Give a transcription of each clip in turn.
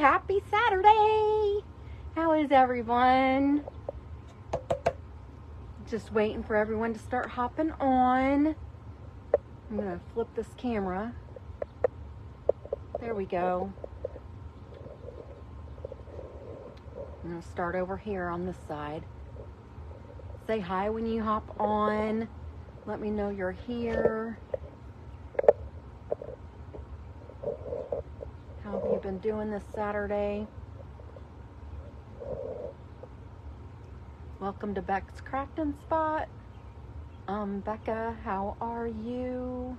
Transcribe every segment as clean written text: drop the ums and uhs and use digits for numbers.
happy Saturday. How is everyone? Just waiting for everyone to start hopping on. I'm gonna flip this camera. There we go. I'm gonna start over here on this side. Say hi when you hop on. Let me know you're here. How have you been doing this Saturday? Welcome to Beck's Crafting Spot. Becca, how are you?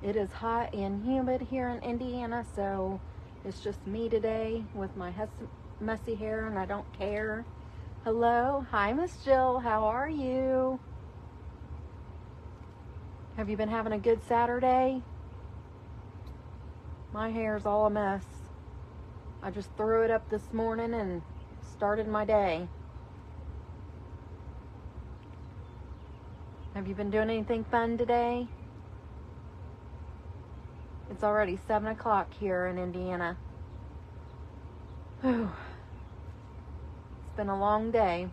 It is hot and humid here in Indiana, so it's just me today with my messy hair, and I don't care. Hello. Hi, Miss Jill. How are you? Have you been having a good Saturday? My hair's all a mess. I just threw it up this morning and started my day. Have you been doing anything fun today? It's already 7 o'clock here in Indiana. Whew. It's been a long day.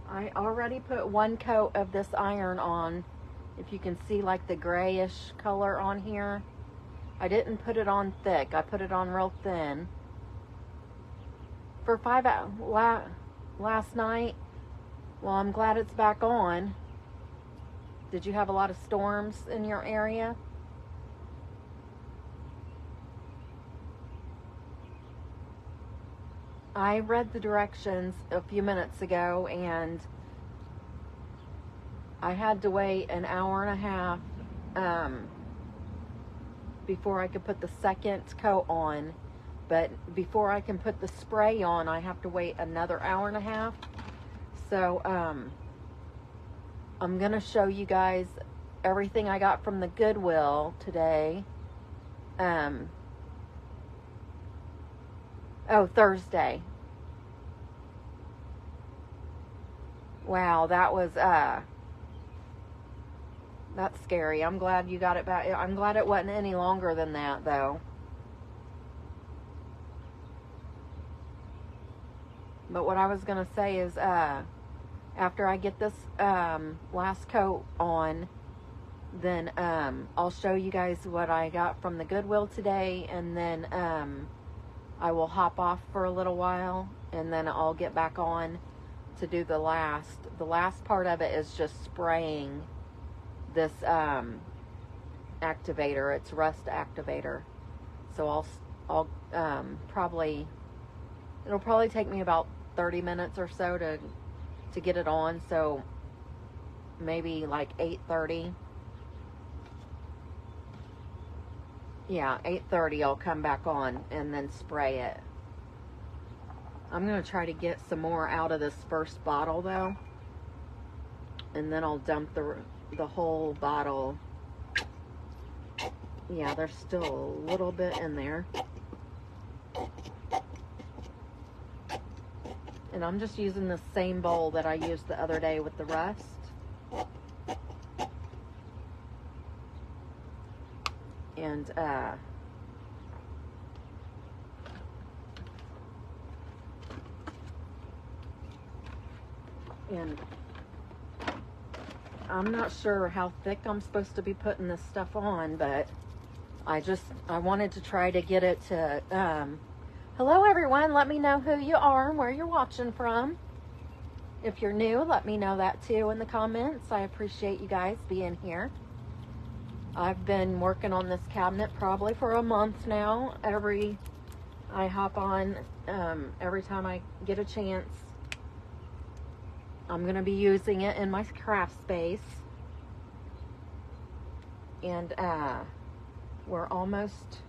I already put one coat of this iron on. If you can see like the grayish color on here. I didn't put it on thick. I put it on real thin. For 5 hours last night. Well, I'm glad it's back on. Did you have a lot of storms in your area? I read the directions a few minutes ago, and I had to wait an hour and a half before I could put the second coat on. But before I can put the spray on, I have to wait another hour and a half. So I'm gonna show you guys everything I got from the Goodwill today. Thursday. Wow, that was that's scary. I'm glad you got it back. I'm glad it wasn't any longer than that, though. But what I was gonna say is, after I get this last coat on, then I'll show you guys what I got from the Goodwill today, and then I will hop off for a little while, and then I'll get back on to do the last. The last part of it is just spraying this activator. It's rust activator. So I'll probably, it'll probably take me about 30 minutes or so to get it on. So maybe like 8:30. Yeah, 8:30 I'll come back on and then spray it. I'm going to try to get some more out of this first bottle though. And then I'll dump the whole bottle. Yeah, there's still a little bit in there. And I'm just using the same bowl that I used the other day with the rust. And I'm not sure how thick I'm supposed to be putting this stuff on, but I wanted to try to get it to, hello everyone, let me know who you are and where you're watching from. If you're new, let me know that too in the comments. I appreciate you guys being here. I've been working on this cabinet probably for a month now. I hop on every time I get a chance. I'm going to be using it in my craft space. And we're almost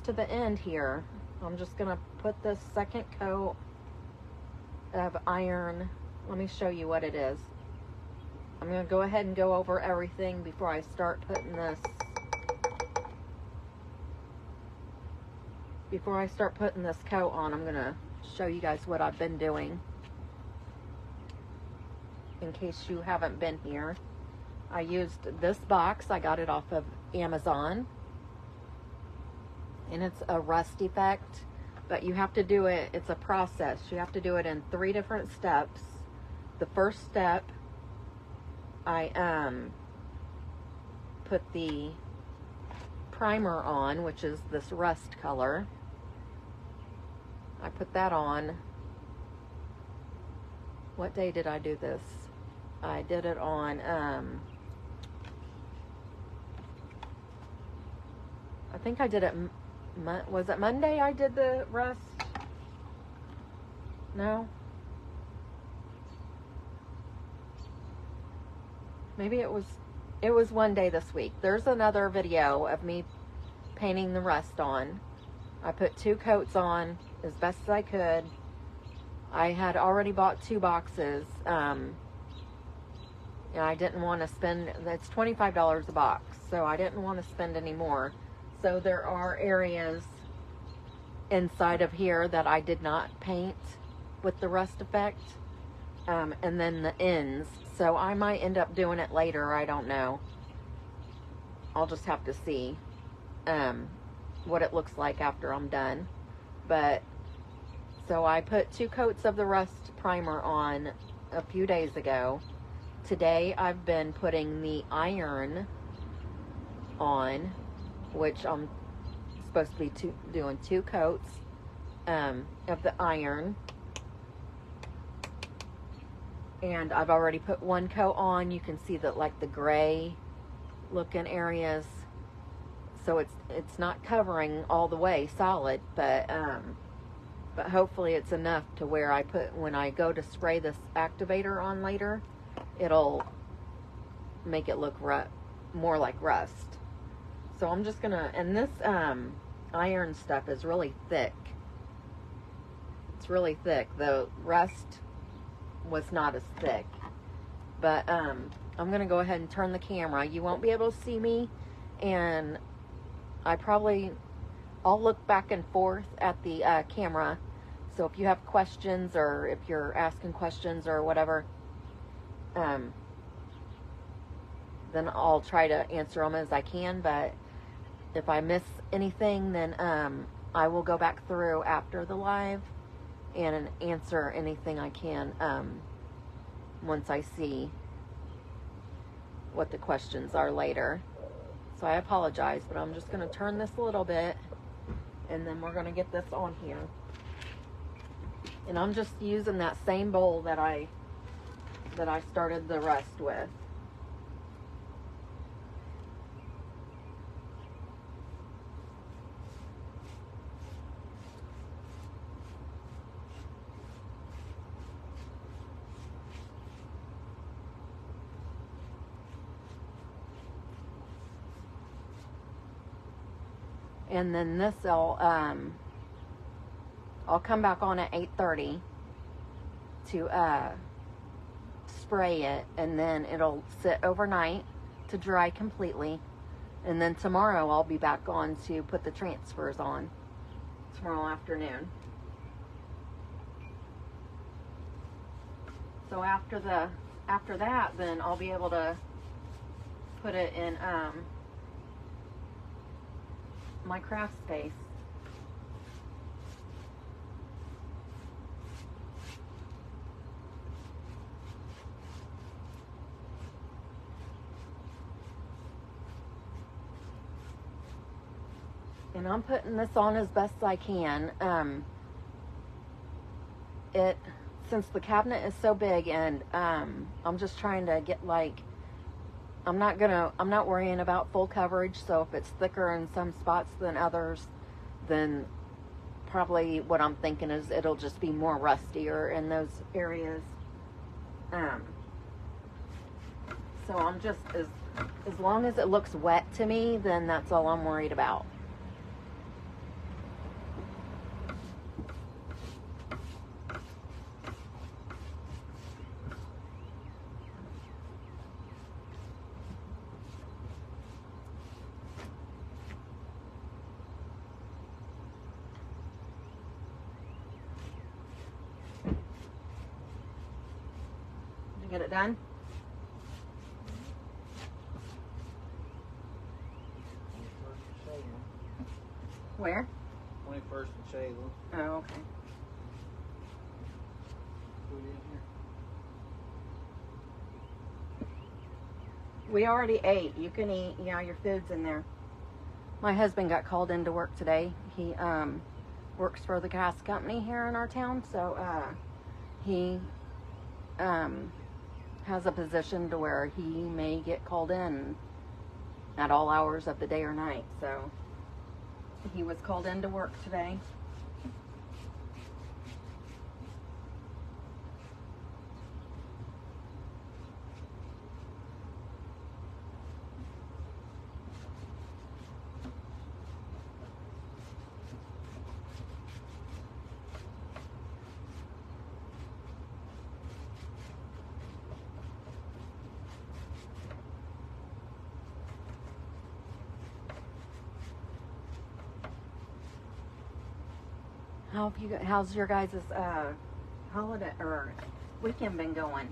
to the end here. I'm just going to put this second coat of iron. Let me show you what it is. I'm going to go ahead and go over everything before I start putting this. Before I start putting this coat on, I'm going to show you guys what I've been doing. In case you haven't been here. I used this box. I got it off of Amazon. and it's a rust effect, but you have to do it, it's a process. You have to do it in 3 different steps. The first step, I put the primer on, which is this rust color. I put that on. What day did I do this? I did it on, I think I did it, was it Monday I did the rust? No? Maybe it was one day this week. There's another video of me painting the rust on. I put 2 coats on as best as I could. I had already bought 2 boxes. And I didn't want to spend, it's $25 a box, so I didn't want to spend any more. So there are areas inside of here that I did not paint with the rust effect. And then the ends. So I might end up doing it later, I don't know. I'll just have to see what it looks like after I'm done. But, so I put 2 coats of the rust primer on a few days ago. Today I've been putting the iron on, which I'm supposed to be doing 2 coats of the iron. And I've already put 1 coat on. You can see that, like, the gray looking areas. So it's not covering all the way solid, but hopefully it's enough to where I put, when I go to spray this activator on later, it'll make it look more like rust. So I'm just gonna, and this iron stuff is really thick. It's really thick. The rust was not as thick. But I'm gonna go ahead and turn the camera. You won't be able to see me, and I'll look back and forth at the camera. So if you have questions, or if you're asking questions or whatever, then I'll try to answer them as I can. But if I miss anything, then I will go back through after the live and answer anything I can once I see what the questions are later. So I apologize, but I'm just going to turn this a little bit, and then we're going to get this on here. And I'm just using that same bowl that I started the rust with. And then this I'll come back on at 8:30 to spray it, and then it'll sit overnight to dry completely. And then tomorrow I'll be back on to put the transfers on tomorrow afternoon. So after that, then I'll be able to put it in my craft space. And I'm putting this on as best I can. Since the cabinet is so big, and I'm just trying to get, like, I'm not worrying about full coverage. So if it's thicker in some spots than others, then probably what I'm thinking is it'll just be more rustier in those areas. So I'm just, as long as it looks wet to me, then that's all I'm worried about. Get it done? Where? 21st and Shaylin. Oh, okay. Food in here. We already ate. You can eat. Yeah, your food's in there. My husband got called into work today. He works for the gas company here in our town, so he has a position to where he may get called in at all hours of the day or night. So he was called into work today. How's your guys' holiday or weekend been going?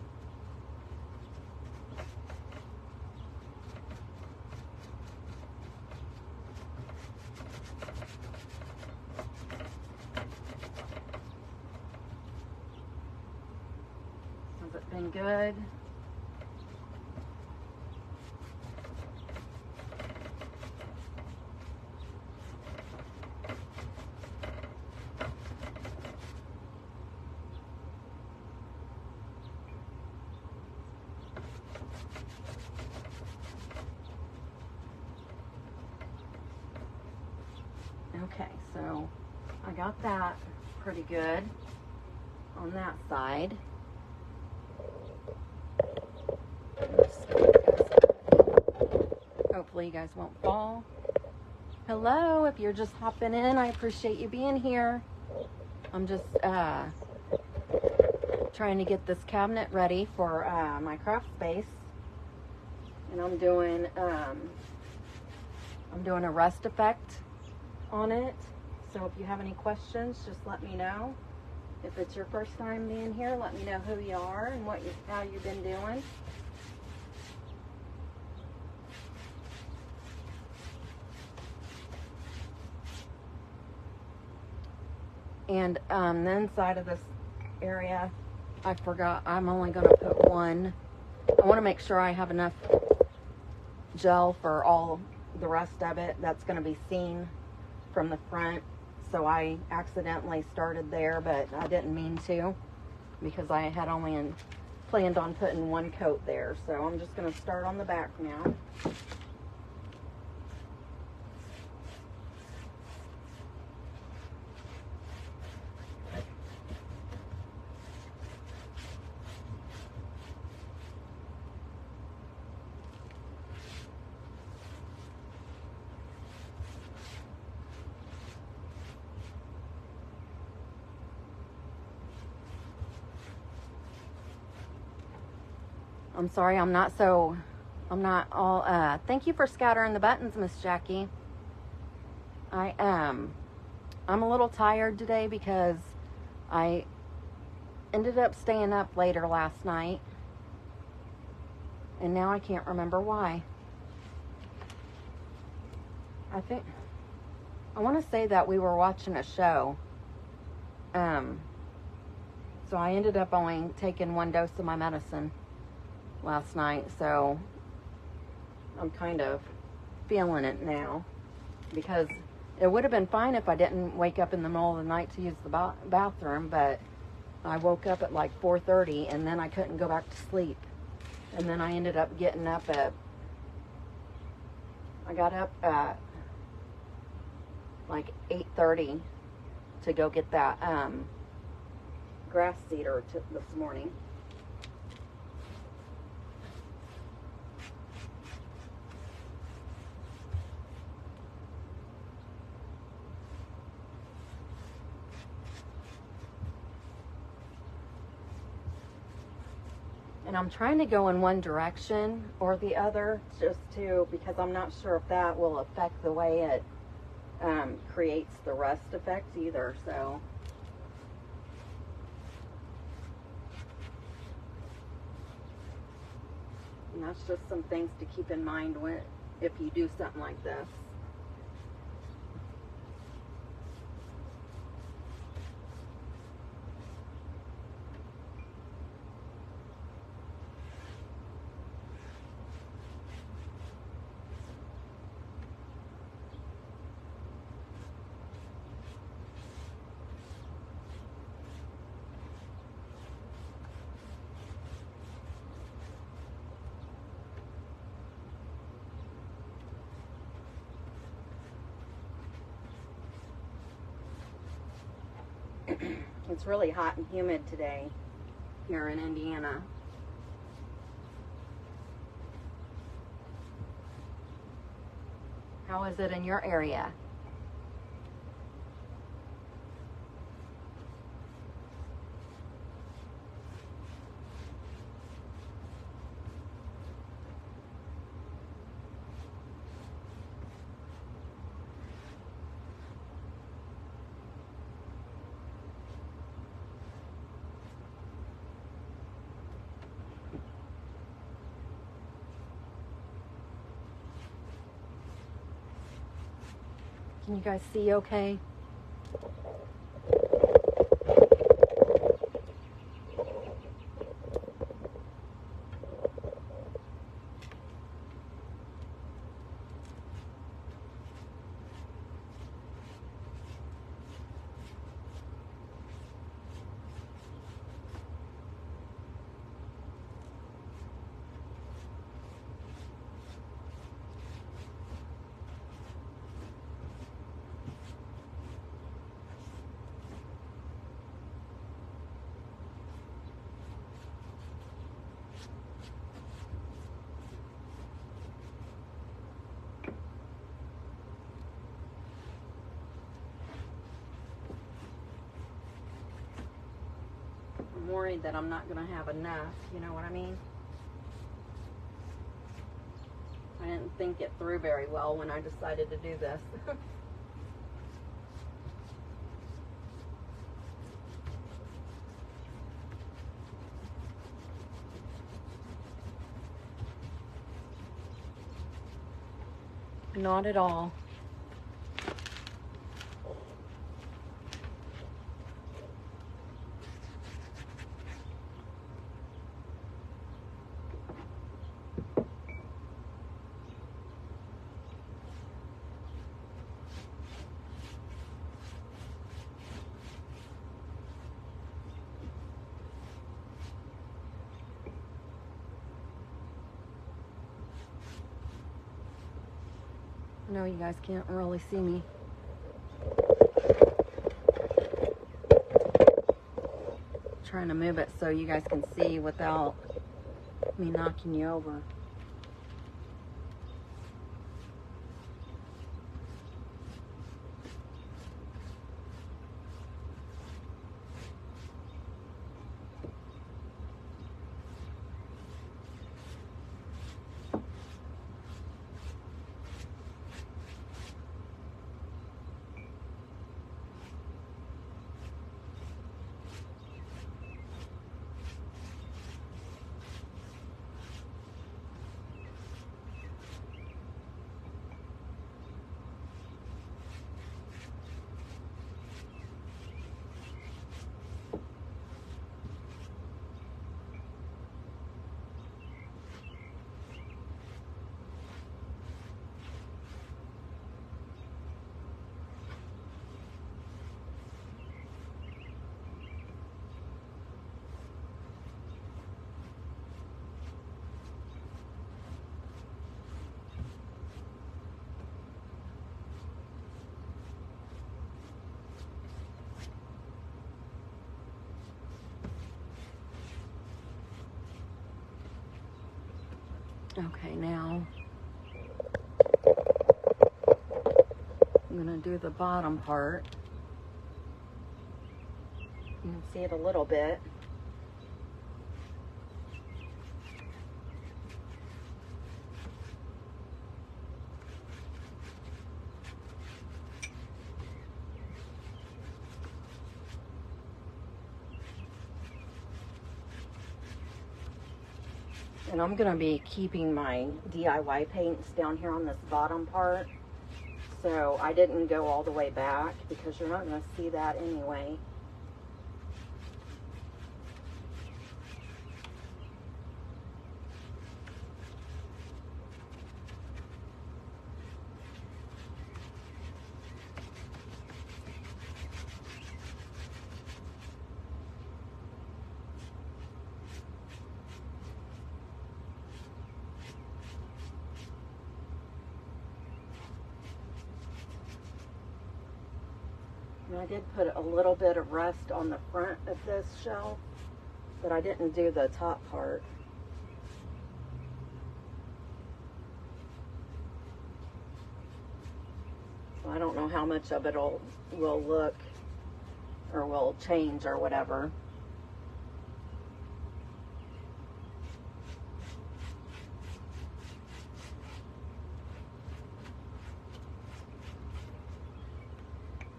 Has it been good? Okay, so I got that pretty good on that side. Hopefully you guys won't fall. Hello, if you're just hopping in, I appreciate you being here. I'm just trying to get this cabinet ready for my craft space. And I'm doing a rust effect on it. So if you have any questions, just let me know. If it's your first time being here, let me know who you are and how you've been doing. And the inside of this area, I forgot, I'm only going to put one. I want to make sure I have enough gel for all the rest of it that's going to be seen from the front. So I accidentally started there, but I didn't mean to, because I had only planned on putting one coat there. So I'm just going to start on the back now. I'm sorry, I'm not all, thank you for scattering the buttons, Miss Jackie. I'm a little tired today because I ended up staying up later last night. And now I can't remember why. I want to say that we were watching a show. So I ended up only taking one dose of my medicine last night, so I'm kind of feeling it now, because it would have been fine if I didn't wake up in the middle of the night to use the bathroom, but I woke up at like 4:30 and then I couldn't go back to sleep, and then I ended up getting up I got up at like 8:30 to go get that grass seeder this morning. And I'm trying to go in one direction or the other, because I'm not sure if that will affect the way it creates the rust effect either. So and that's just some things to keep in mind if you do something like this. It's really hot and humid today here in Indiana. How is it in your area? Can you guys see okay? I'm worried that I'm not going to have enough, you know what I mean? I didn't think it through very well when I decided to do this. Not at all. I know you guys can't really see me. Trying to move it so you guys can see without me knocking you over. Okay, now I'm gonna do the bottom part. You can see it a little bit. And I'm going to be keeping my DIY paints down here on this bottom part. So I didn't go all the way back because you're not going to see that anyway. And I did put a little bit of rust on the front of this shelf, but I didn't do the top part. So I don't know how much of it will look or will change or whatever.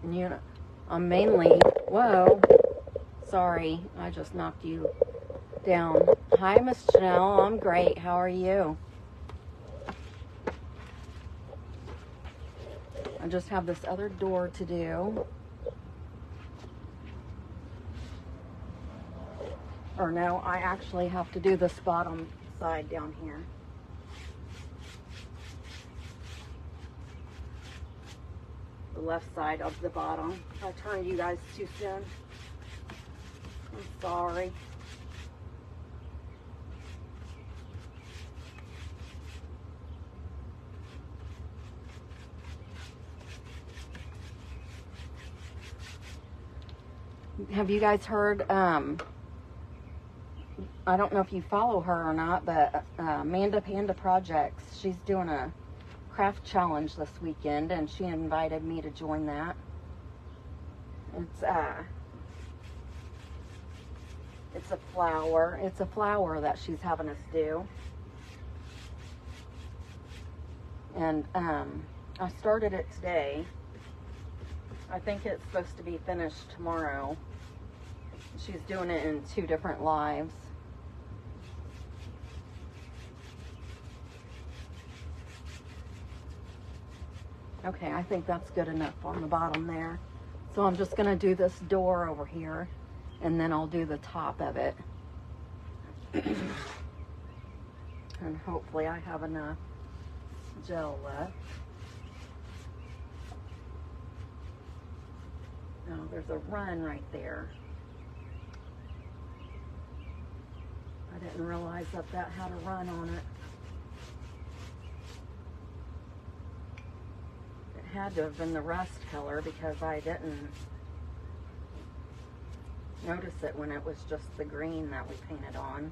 And you know, I'm mainly, whoa, sorry, I just knocked you down. Hi, Miss Janelle, I'm great. How are you? I just have this other door to do. Or no, I actually have to do this bottom side down here. The left side of the bottom. I turned you guys too soon. I'm sorry. Have you guys heard, I don't know if you follow her or not, but Amanda Panda Projects, she's doing a craft challenge this weekend, and she invited me to join that. It's a flower. It's a flower that she's having us do. And I started it today. I think it's supposed to be finished tomorrow. She's doing it in 2 different lives. Okay, I think that's good enough on the bottom there. So I'm just gonna do this door over here, and then I'll do the top of it. And hopefully I have enough gel left. Oh, there's a run right there. I didn't realize that had a run on it. It had to have been the rust color because I didn't notice it when it was just the green that we painted on.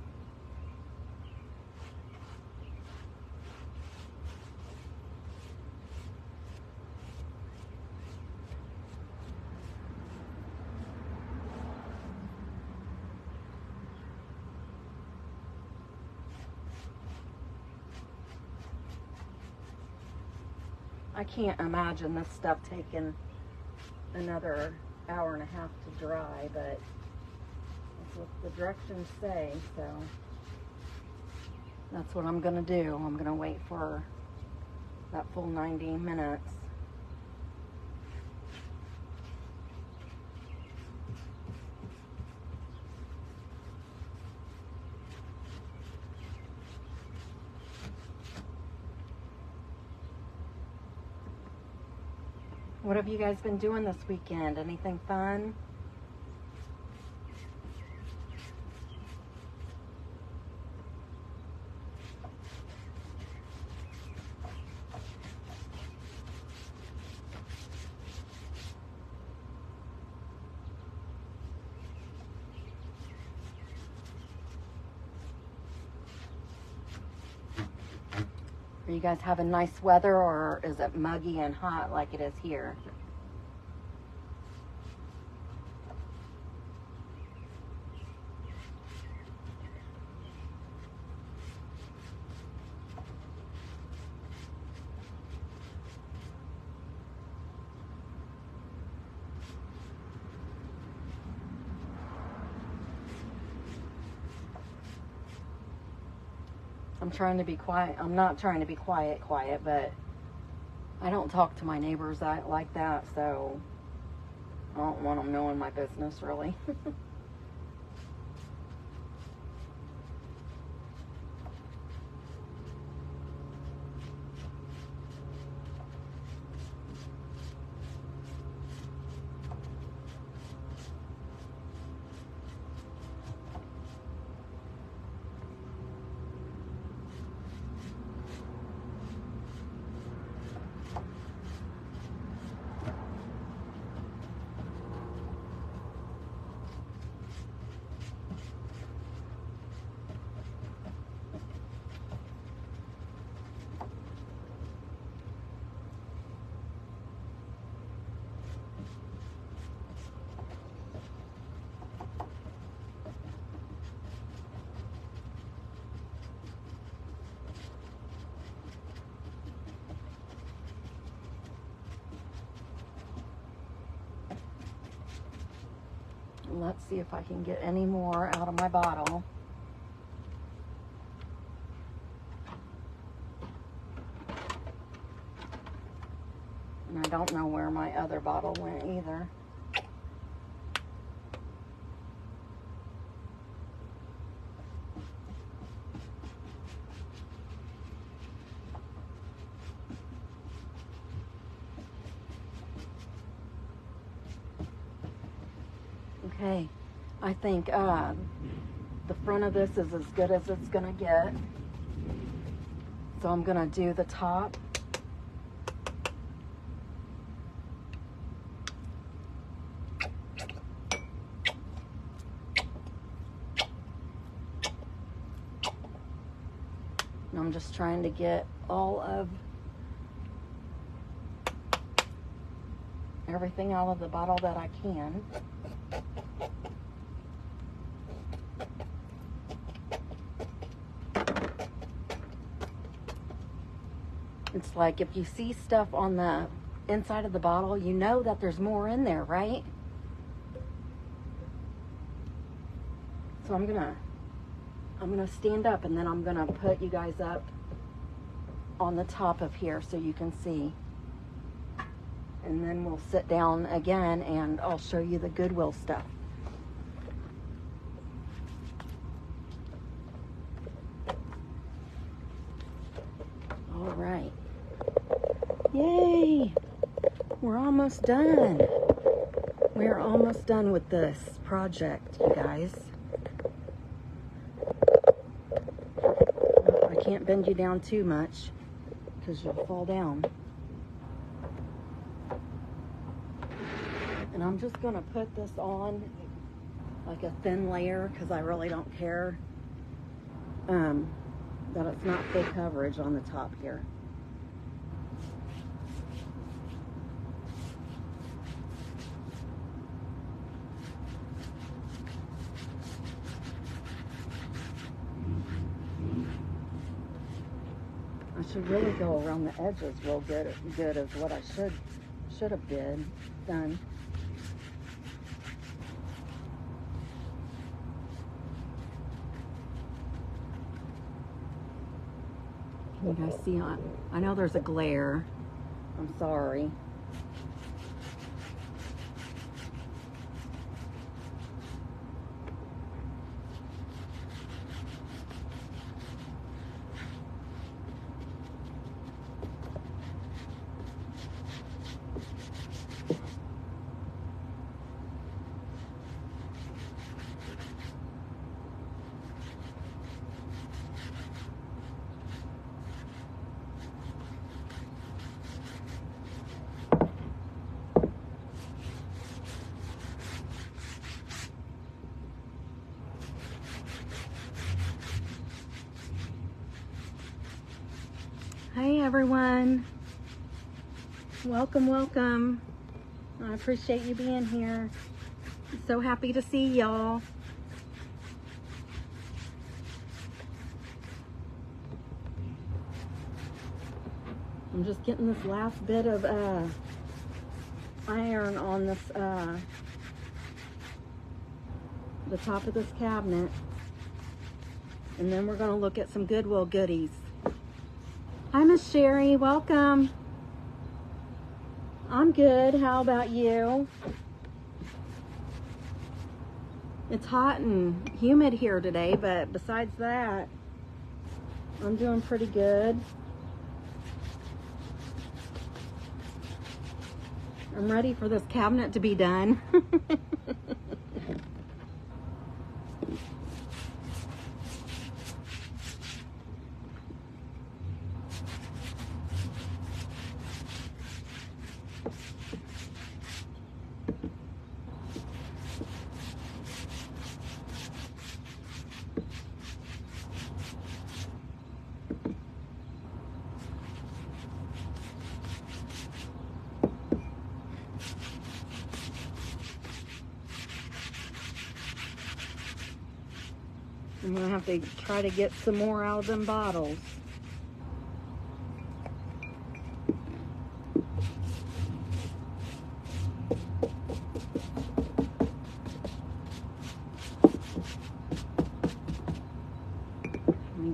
I can't imagine this stuff taking another hour and a half to dry, but that's what the directions say, so that's what I'm gonna do. I'm gonna wait for that full 90 minutes. What have you guys been doing this weekend? Anything fun? Are you guys having nice weather, or is it muggy and hot like it is here? I'm trying to be quiet. I'm not trying to be quiet, but I don't talk to my neighbors like that, so I don't want them knowing my business, really. Let's see if I can get any more out of my bottle. And I don't know where my other bottle went either. Okay, I think the front of this is as good as it's gonna get. So I'm gonna do the top. And I'm just trying to get all of everything out of the bottle that I can. It's like if you see stuff on the inside of the bottle, you know that there's more in there, right? So I'm gonna stand up and then I'm gonna put you guys up on the top of here so you can see. And then we'll sit down again and I'll show you the Goodwill stuff. All right. Yay! We're almost done. We're almost done with this project, you guys. I can't bend you down too much because you'll fall down. And I'm just gonna put this on like a thin layer because I really don't care that it's not full coverage on the top here. I should really go around the edges real good as what I should have done. Can you guys see on? I know there's a glare. I'm sorry. Hey everyone, welcome. I appreciate you being here. I'm so happy to see y'all. I'm just getting this last bit of iron on this the top of this cabinet, and then we're going to look at some Goodwill goodies. Hi, Miss Sherry. Welcome. I'm good. How about you? It's hot and humid here today, but besides that, I'm doing pretty good. I'm ready for this cabinet to be done. I'm gonna have to try to get some more out of them bottles.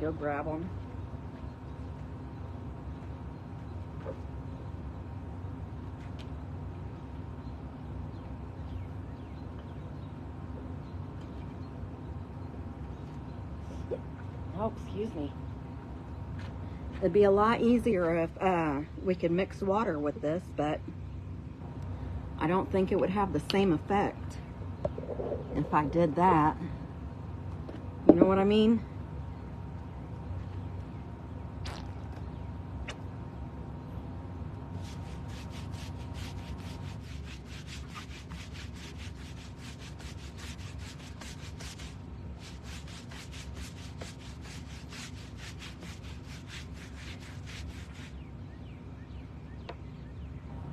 go grab them. Oh, excuse me. It'd be a lot easier if we could mix water with this, but I don't think it would have the same effect if I did that. You know what I mean?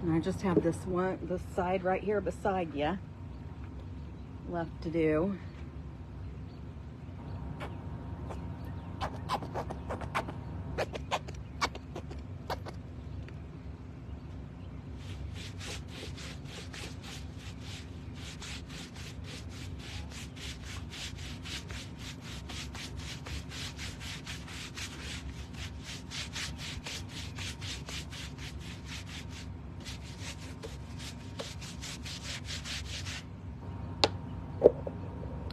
And I just have this side right here beside you left to do.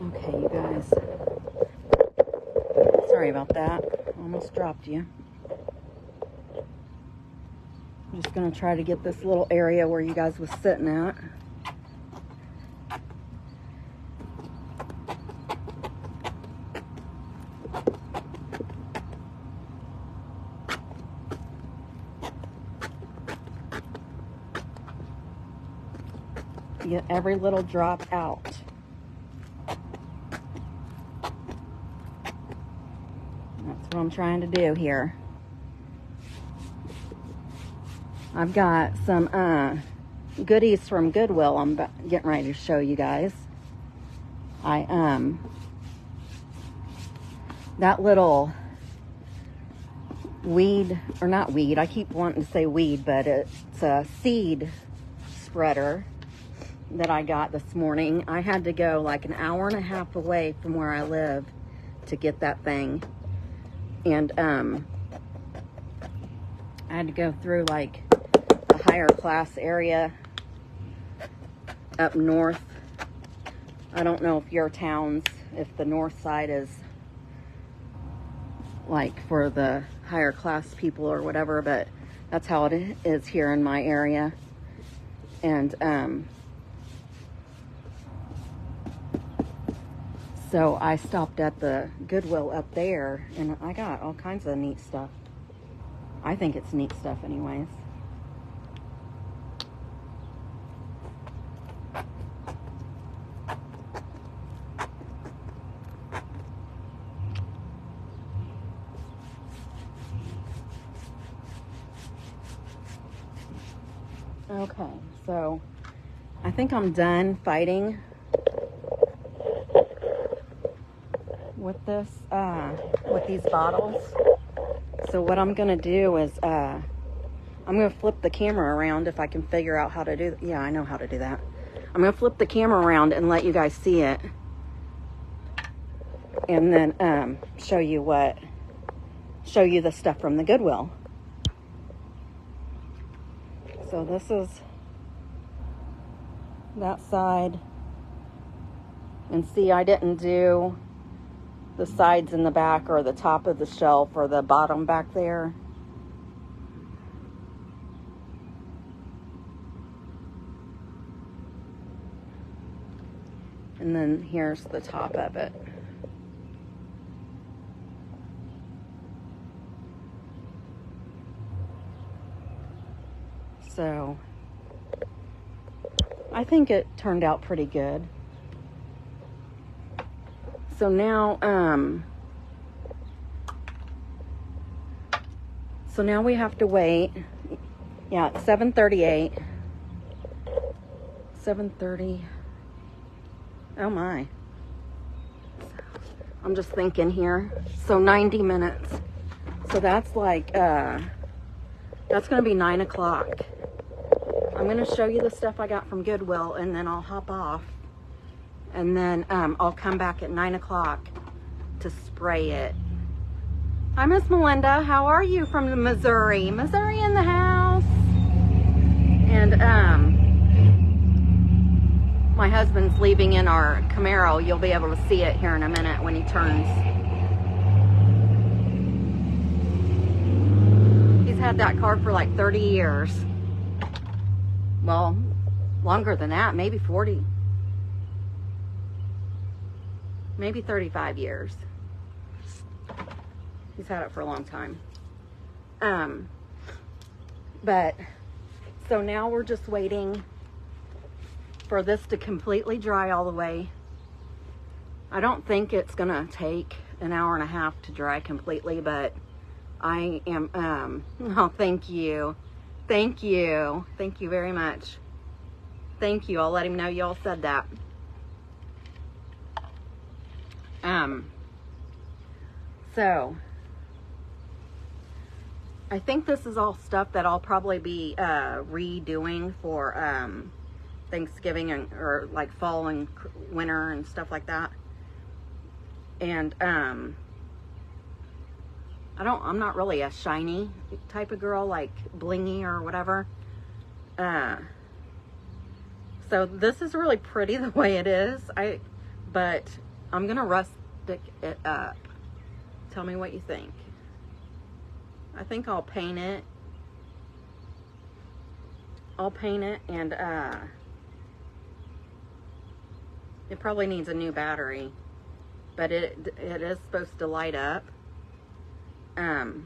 Okay, you guys. Sorry about that. Almost dropped you. I'm just going to try to get this little area where you guys was sitting at. Get every little drop out. That's what I'm trying to do here. I've got some goodies from Goodwill I'm getting ready to show you guys. That little weed, or not weed, I keep wanting to say weed, but it's a seed spreader that I got this morning. I had to go like an hour and a half away from where I live to get that thing. And I had to go through like a higher class area up north. I don't know if your towns, if the north side is like for the higher class people or whatever, but that's how it is here in my area. And so I stopped at the Goodwill up there, and I got all kinds of neat stuff. I think it's neat stuff anyways. Okay, so I think I'm done fighting with this, with these bottles. So what I'm gonna do is, I'm gonna flip the camera around if I can figure out how to do, yeah, I know how to do that. I'm gonna flip the camera around and let you guys see it. And then, show you the stuff from the Goodwill. So this is that side. And see, I didn't do the sides in the back or the top of the shelf or the bottom back there. And then here's the top of it. So I think it turned out pretty good. So now, we have to wait. Yeah, it's 7:38. 7:30. Oh my. I'm just thinking here. So 90 minutes. So that's like, that's going to be 9 o'clock. I'm going to show you the stuff I got from Goodwill, and then I'll hop off. And then I'll come back at 9 o'clock to spray it Hi, Miss Melinda. How are you from the Missouri? Missouri in the house. And my husband's leaving in our Camaro. You'll be able to see it here in a minute when he turns. He's had that car for like 30 years. Well, longer than that, maybe 40. Maybe 35 years. He's had it for a long time. But, so now we're just waiting for this to completely dry all the way. I don't think it's gonna take an hour and a half to dry completely, but I am, oh, thank you. Thank you. Thank you very much. Thank you. I'll let him know y'all said that. So I think this is all stuff that I'll probably be redoing for Thanksgiving or like fall and winter and stuff like that. And I'm not really a shiny type of girl, like blingy or whatever. So this is really pretty the way it is. But I'm gonna rustic it up. Tell me what you think. I think I'll paint it. I'll paint it, and it probably needs a new battery, but it is supposed to light up. I'll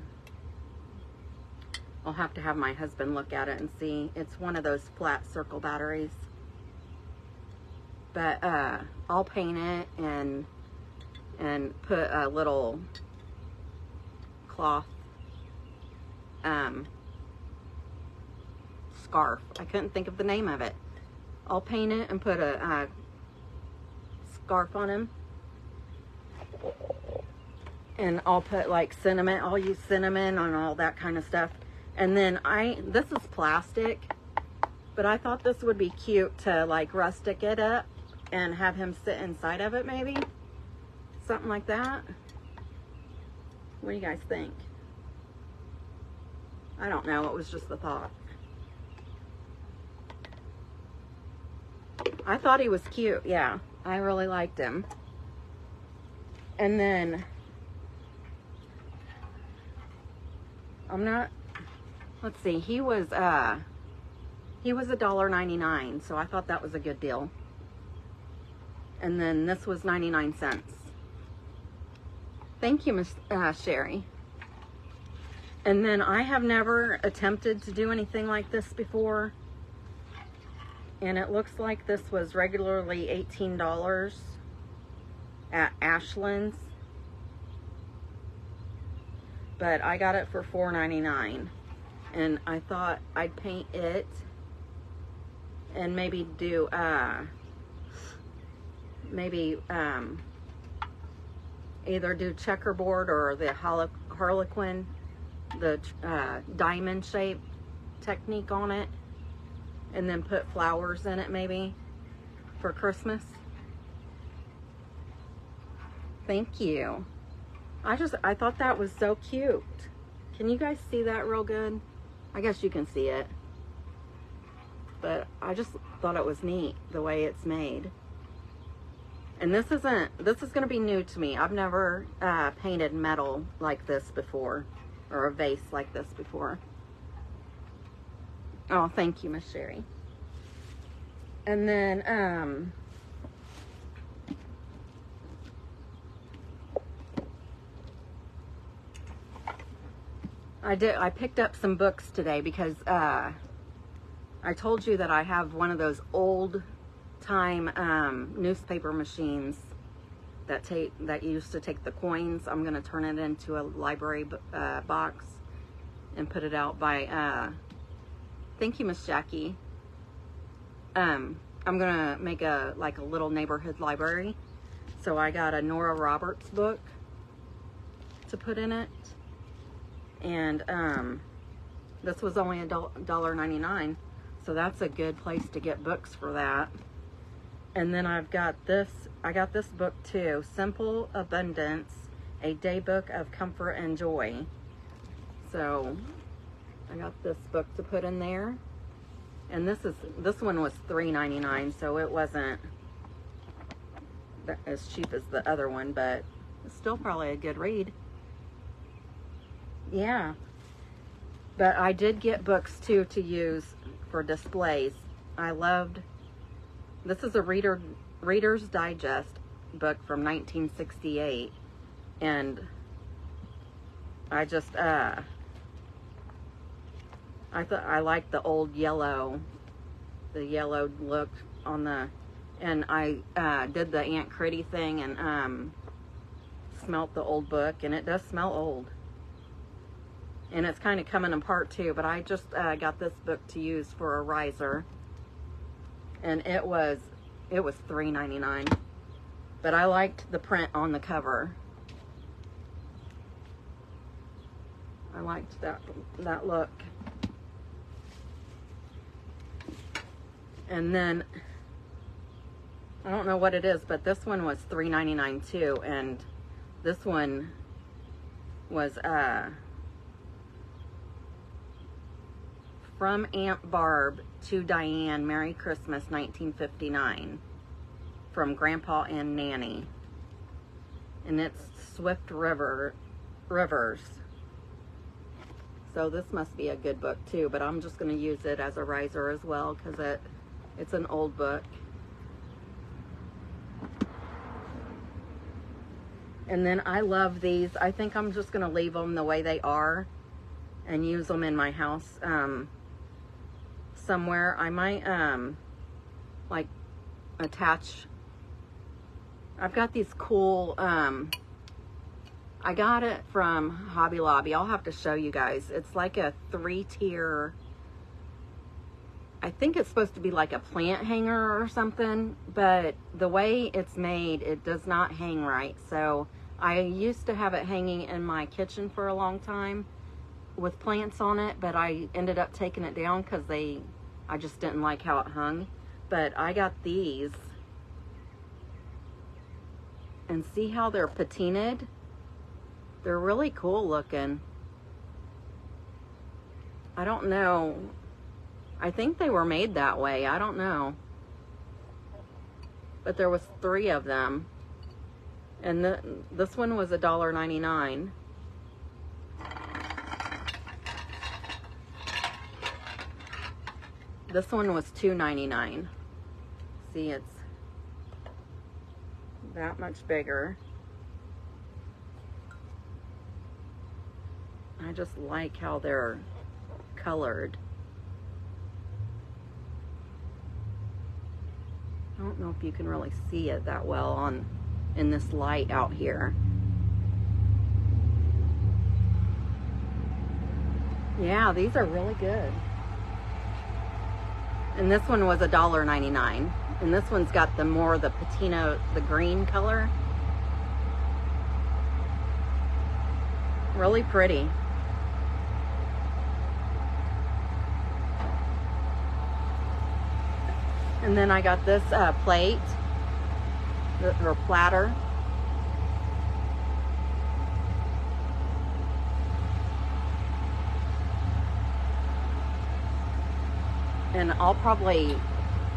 have to have my husband look at it and see. It's one of those flat circle batteries. But I'll paint it and put a little cloth scarf. I couldn't think of the name of it. I'll paint it and put a scarf on him. And I'll put like cinnamon. I'll use cinnamon on all that kind of stuff. And then this is plastic, but I thought this would be cute to like rustic it up and have him sit inside of it, maybe. Something like that. What do you guys think? I don't know. It was just a thought. I thought he was cute. Yeah, I really liked him. And then let's see, he was $1.99, so I thought that was a good deal. And then this was 99 cents. Thank you, Miss Sherry. And then I have never attempted to do anything like this before. And it looks like this was regularly $18 at Ashland's. But I got it for $4.99. And I thought I'd paint it and maybe do, either do checkerboard or the Harlequin, the diamond shape technique on it, and then put flowers in it maybe for Christmas. Thank you. I thought that was so cute. Can you guys see that real good? I guess you can see it. But I just thought it was neat the way it's made. And this is going to be new to me. I've never painted metal like this before, or a vase like this before. Oh, thank you, Miss Sherry. And then, I picked up some books today because I told you that I have one of those old time newspaper machines that used to take the coins. I'm going to turn it into a library box and put it out by thank you, Miss Jackie. I'm gonna make a little neighborhood library. So I got a Nora Roberts book to put in it, and this was only $1.99, so that's a good place to get books for that. And then I got this book too, Simple Abundance A Day Book of Comfort and Joy. So I got this book to put in there. And this one was $3.99, so it wasn't as cheap as the other one, but it's still probably a good read. Yeah. But I did get books too to use for displays. This is a Reader's Digest book from 1968, and I just I thought I liked the old yellow look on the, and I did the Aunt Critty thing and smelt the old book, and it does smell old, and it's kind of coming apart too. But I just got this book to use for a riser, and it was $3.99. But I liked the print on the cover. I liked that look. And then I don't know what it is, but this one was $3.99 too, and this one was From Aunt Barb to Diane, Merry Christmas 1959, from Grandpa and Nanny. And it's Swift Rivers. So this must be a good book too, but I'm just going to use it as a riser as well because it's an old book. And then I love these. I think I'm just going to leave them the way they are and use them in my house somewhere. I might like attach. I've got these cool I got it from Hobby Lobby. I'll have to show you guys. It's like a 3-tier, I think it's supposed to be like a plant hanger or something, but the way it's made, it does not hang right. So I used to have it hanging in my kitchen for a long time with plants on it, but I ended up taking it down because I just didn't like how it hung. But I got these, and see how they're patinaed? They're really cool looking. I don't know. I think they were made that way. I don't know. But there was 3 of them. And this one was $1.99. This one was $2.99. See, it's that much bigger. I just like how they're colored. I don't know if you can really see it that well in this light out here. Yeah, these are really good. And this one was $1.99. And this one's got the patina, the green color. Really pretty. And then I got this plate, or platter. And I'll probably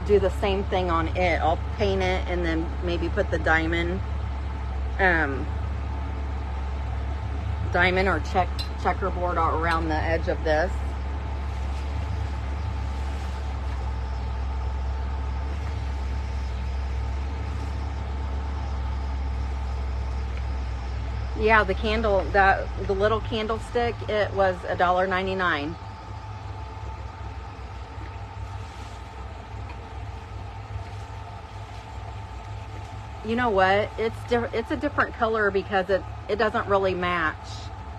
do the same thing on it. I'll paint it and then maybe put the diamond or checkerboard around the edge of this. Yeah, the candle, the little candlestick, it was $1.99. You know what? It's a different color because it doesn't really match.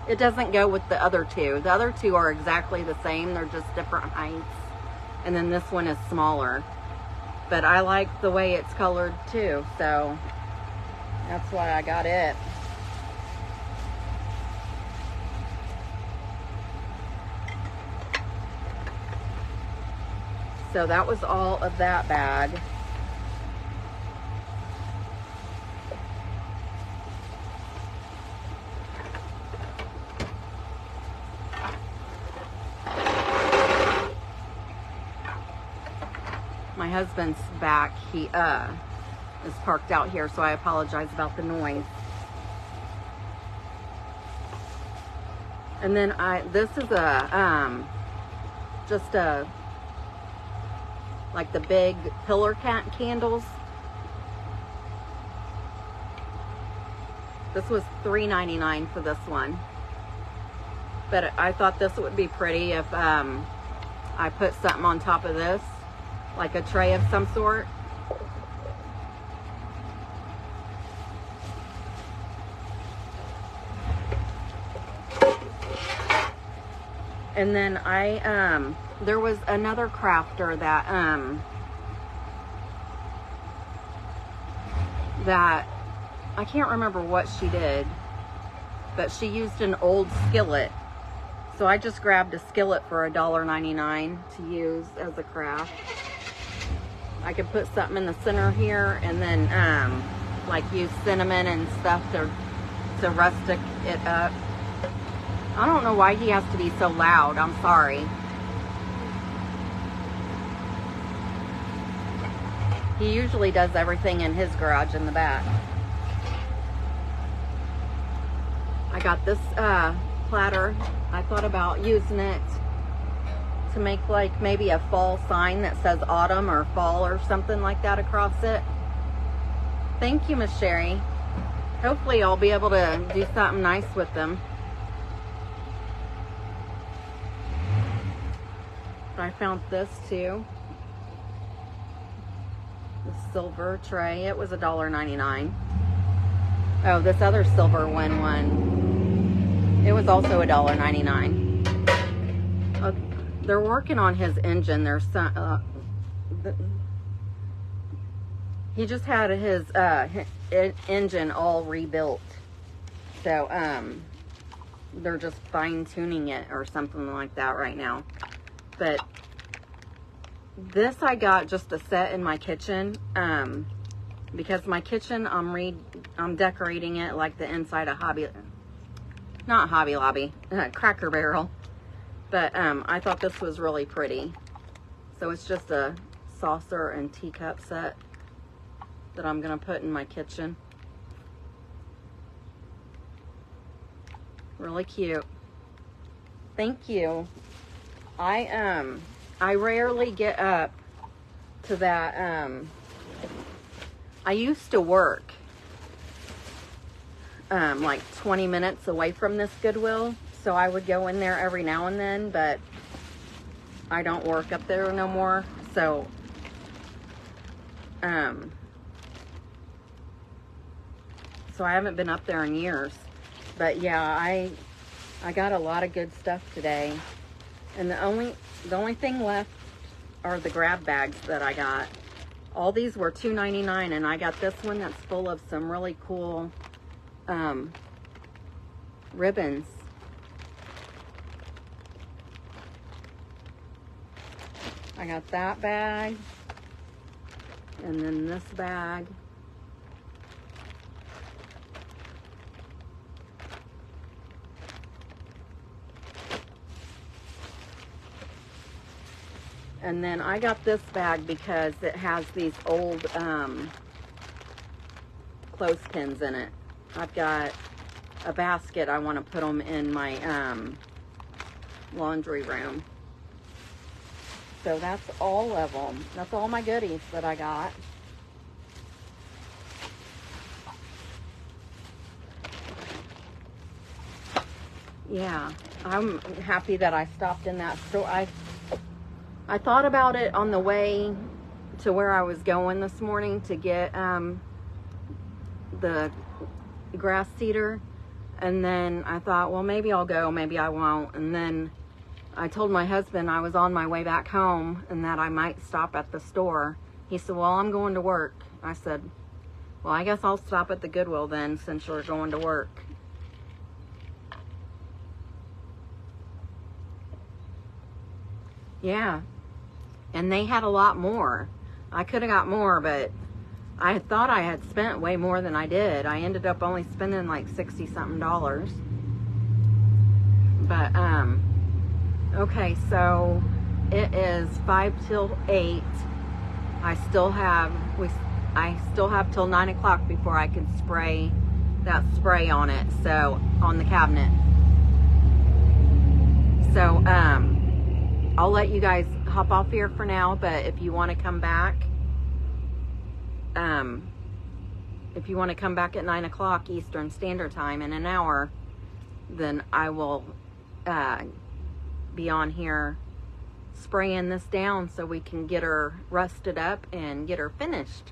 It doesn't go with the other two. The other two are exactly the same. They're just different heights. And then this one is smaller. But I like the way it's colored too, so that's why I got it. So that was all of that bag. My husband's back. He is parked out here, so I apologize about the noise. And then this is just like the big pillar candles. This was $3.99 for this one. But I thought this would be pretty if I put something on top of this, like a tray of some sort. And then there was another crafter that I can't remember what she did, but she used an old skillet. So I just grabbed a skillet for $1.99 to use as a craft. I could put something in the center here and then like use cinnamon and stuff to rustic it up. I don't know why he has to be so loud. I'm sorry. He usually does everything in his garage in the back. I got this platter. I thought about using it to make like maybe a fall sign that says autumn or fall or something like that across it. Thank you, Miss Sherry. Hopefully I'll be able to do something nice with them. I found this too. The silver tray. It was $1.99. Oh, this other silver one. It was also $1.99. They're working on his engine. There's some. He just had his engine all rebuilt, so they're just fine tuning it or something like that right now. But this I got just a set in my kitchen because my kitchen I'm decorating it like the inside of not Hobby Lobby, Cracker Barrel. But I thought this was really pretty. So it's just a saucer and teacup set that I'm gonna put in my kitchen. Really cute. Thank you. I rarely get up to that. I used to work like 20 minutes away from this Goodwill, so I would go in there every now and then, but I don't work up there no more, so so I haven't been up there in years. But yeah, I got a lot of good stuff today. And the only thing left are the grab bags that I got. All these were $2.99, and I got this one that's full of some really cool ribbons. I got that bag, and then this bag. And then I got this bag because it has these old clothespins in it. I've got a basket. I want to put them in my laundry room. So that's all of them. That's all my goodies that I got. Yeah, I'm happy that I stopped in that store. I thought about it on the way to where I was going this morning to get the grass seeder, and then I thought, well, maybe I'll go, maybe I won't. And then I told my husband I was on my way back home and that I might stop at the store. He said, well, I'm going to work. I said, well, I guess I'll stop at the Goodwill then, since you're going to work. Yeah. And they had a lot more. I could have got more, but I thought I had spent way more than I did. I ended up only spending like $60-something. But, okay, so it is 5 till 8. I still have till 9 o'clock before I can spray that spray on it, so on the cabinet. So I'll let you guys hop off here for now, but if you want to come back, at 9 o'clock Eastern Standard Time in an hour, then I will be on here spraying this down so we can get her rusted up and get her finished.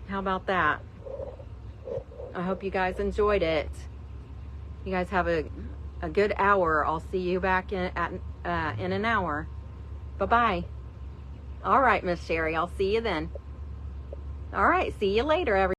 How about that? I hope you guys enjoyed it. You guys have a good hour. I'll see you back in an hour. Bye-bye. All right, Miss Sherry, I'll see you then. All right, see you later, everyone.